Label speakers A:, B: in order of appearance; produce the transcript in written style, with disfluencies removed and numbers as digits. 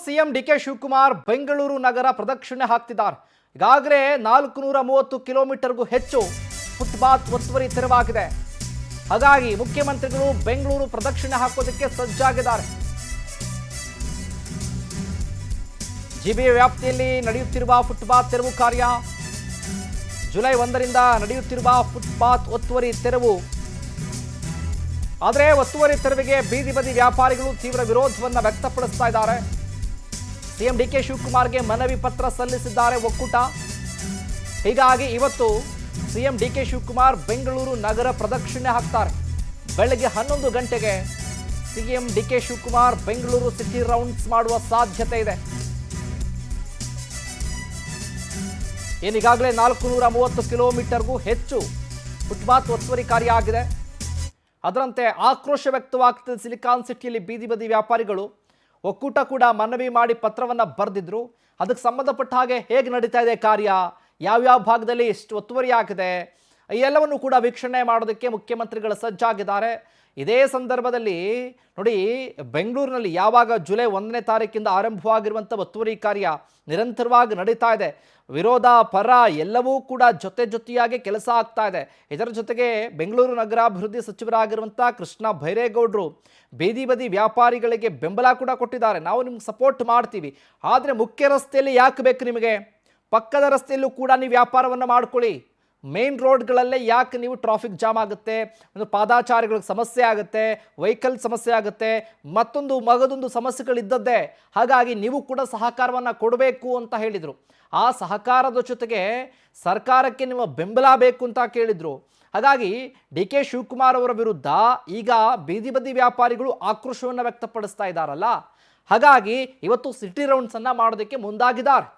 A: CM D K Shivakumar Bengaluru ನಗರ ಪ್ರದಕ್ಷಿಣೆ ಹಾಕ್ತಿದ್ದಾರೆ. ಈಗಾಗಲೇ 430 ಕಿಲೋಮೀಟರ್ಗೂ ಹೆಚ್ಚು ಫುಟ್ಪಾತ್ ಒತ್ತುವರಿ ತೆರವಾಗಿದೆ. ಹಾಗಾಗಿ ಮುಖ್ಯಮಂತ್ರಿಗಳು ಬೆಂಗಳೂರು ಪ್ರದಕ್ಷಿಣೆ ಹಾಕೋದಕ್ಕೆ ಸಜ್ಜಾಗಿದ್ದಾರೆ. ಜಿಬಿಎ ವ್ಯಾಪ್ತಿಯಲ್ಲಿ ನಡೆಯುತ್ತಿರುವ ಫುಟ್ಪಾತ್ ತೆರವು ಕಾರ್ಯ, ಜುಲೈ 1ರಿಂದ ನಡೆಯುತ್ತಿರುವ ಫುಟ್ಪಾತ್ ಒತ್ತುವರಿ ತೆರವು. ಆದರೆ ಒತ್ತುವರಿ ತೆರವಿಗೆ ಬೀದಿ ಬದಿ ವ್ಯಾಪಾರಿಗಳು ತೀವ್ರ ವಿರೋಧವನ್ನು ವ್ಯಕ್ತಪಡಿಸ್ತಾ ಇದ್ದಾರೆ. ಸಿಎಂ ಡಿ ಕೆ ಶಿವಕುಮಾರ್ಗೆ ಮನವಿ ಪತ್ರ ಸಲ್ಲಿಸಿದ್ದಾರೆ ಒಕ್ಕೂಟ. ಹೀಗಾಗಿ ಇವತ್ತು ಸಿಎಂ ಡಿ ಕೆ ಶಿವಕುಮಾರ್ ಬೆಂಗಳೂರು ನಗರ ಪ್ರದಕ್ಷಿಣೆ ಹಾಕ್ತಾರೆ. ಬೆಳಗ್ಗೆ 11 ಗಂಟೆಗೆ CM D K Shivakumar Bengaluru city rounds ಮಾಡುವ ಸಾಧ್ಯತೆ ಇದೆ. ಏನೀಗಾಗಲೇ 430 ಕಿಲೋಮೀಟರ್ಗೂ ಹೆಚ್ಚು ಫುಟ್ಪಾತ್ ಒತ್ತುವರಿ ಕಾರ್ಯ ಆಗಿದೆ. ಅದರಂತೆ ಆಕ್ರೋಶ ವ್ಯಕ್ತವಾಗ್ತದೆ ಸಿಲಿಕಾನ್ ಸಿಟಿಯಲ್ಲಿ ಬೀದಿ ಬದಿ ವ್ಯಾಪಾರಿಗಳು. ಒಕ್ಕೂಟ ಕೂಡ ಮನವಿ ಮಾಡಿ ಪತ್ರವನ್ನು ಬರೆದಿದ್ರು. ಅದಕ್ಕೆ ಸಂಬಂಧಪಟ್ಟ ಹಾಗೆ ಹೇಗೆ ನಡೀತಾ ಇದೆ ಕಾರ್ಯ, ಯಾವ್ಯಾವ ಭಾಗದಲ್ಲಿ ಎಷ್ಟು ಒತ್ತುವರಿ ಆಗಿದೆ, ಈ ಎಲ್ಲವನ್ನು ಕೂಡ ವೀಕ್ಷಣೆ ಮಾಡೋದಕ್ಕೆ ಮುಖ್ಯಮಂತ್ರಿಗಳು ಸಜ್ಜಾಗಿದ್ದಾರೆ. ಇದೇ ಸಂದರ್ಭದಲ್ಲಿ ನೋಡಿ, ಬೆಂಗಳೂರಿನಲ್ಲಿ ಯಾವಾಗ ಜುಲೈ 1ನೇ ತಾರೀಕಿಂದ ಆರಂಭವಾಗಿರುವಂಥ ಒತ್ತುವರಿ ಕಾರ್ಯ ನಿರಂತರವಾಗಿ ನಡೀತಾ ಇದೆ. ವಿರೋಧ ಪರ ಎಲ್ಲವೂ ಕೂಡ ಜೊತೆಯಾಗಿ ಕೆಲಸ ಆಗ್ತಾ ಇದೆ. ಇದರ ಜೊತೆಗೆ ಬೆಂಗಳೂರು ನಗರಾಭಿವೃದ್ಧಿ ಸಚಿವರಾಗಿರುವಂಥ ಕೃಷ್ಣ ಬೈರೇಗೌಡರು ಬೀದಿ ಬದಿ ವ್ಯಾಪಾರಿಗಳಿಗೆ ಬೆಂಬಲ ಕೂಡ ಕೊಟ್ಟಿದ್ದಾರೆ. ನಾವು ನಿಮ್ಗೆ ಸಪೋರ್ಟ್ ಮಾಡ್ತೀವಿ, ಆದರೆ ಮುಖ್ಯ ರಸ್ತೆಯಲ್ಲಿ ಯಾಕೆ ಬೇಕು ನಿಮಗೆ? ಪಕ್ಕದ ರಸ್ತೆಯಲ್ಲೂ ಕೂಡ ನೀವು ವ್ಯಾಪಾರವನ್ನು ಮಾಡ್ಕೊಳ್ಳಿ. ಮೇನ್ ರೋಡ್ಗಳಲ್ಲೇ ಯಾಕೆ ನೀವು ಟ್ರಾಫಿಕ್ ಜಾಮ್ ಆಗುತ್ತೆ, ಒಂದು ಪಾದಾಚಾರಿಗಳಿಗೆ ಸಮಸ್ಯೆ ಆಗುತ್ತೆ, ವೆಹಿಕಲ್ ಸಮಸ್ಯೆ ಆಗುತ್ತೆ, ಮಗದೊಂದು ಸಮಸ್ಯೆಗಳಿದ್ದದ್ದೇ. ಹಾಗಾಗಿ ನೀವು ಕೂಡ ಸಹಕಾರವನ್ನು ಕೊಡಬೇಕು ಅಂತ ಹೇಳಿದರು. ಆ ಸಹಕಾರದ ಜೊತೆಗೆ ಸರ್ಕಾರಕ್ಕೆ ನಿಮ್ಮ ಬೆಂಬಲ ಬೇಕು ಅಂತ ಕೇಳಿದರು. ಹಾಗಾಗಿ ಡಿ ಕೆ ಶಿವಕುಮಾರ್ ಅವರ ವಿರುದ್ಧ ಈಗ ಬೀದಿ ಬದಿ ವ್ಯಾಪಾರಿಗಳು ಆಕ್ರೋಶವನ್ನು ವ್ಯಕ್ತಪಡಿಸ್ತಾ ಇದ್ದಾರಲ್ಲ, ಹಾಗಾಗಿ ಇವತ್ತು ಸಿಟಿ ರೌಂಡ್ಸನ್ನು ಮಾಡೋದಕ್ಕೆ ಮುಂದಾಗಿದ್ದಾರೆ.